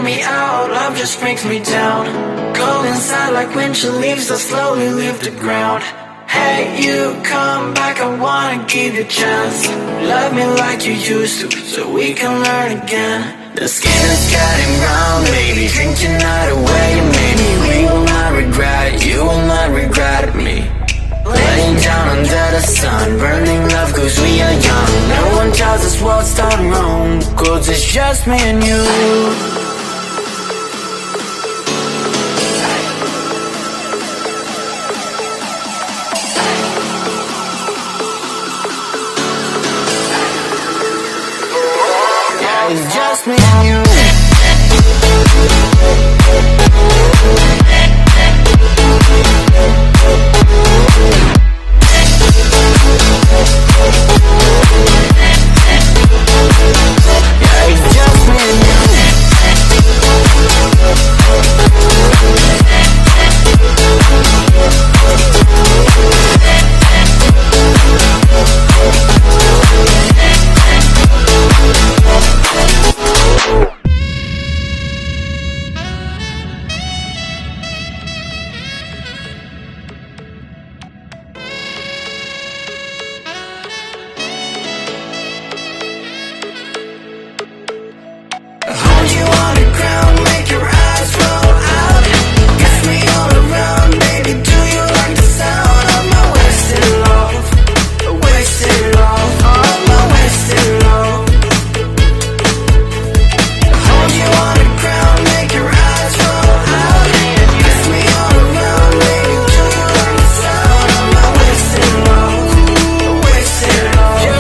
me out, love just brings me down. Cold inside like winter leaves that slowly leave the ground. Hey, you come back, I wanna give you a chance. Love me like you used to, so we can learn again. The skin is getting brown, baby, drink your night away. Maybe we will not regret it, you will not regret me. Laying down under the sun, burning love cause we are young. No one tells us what's done wrong, cause it's just me and you. Yeah, it's just me and you.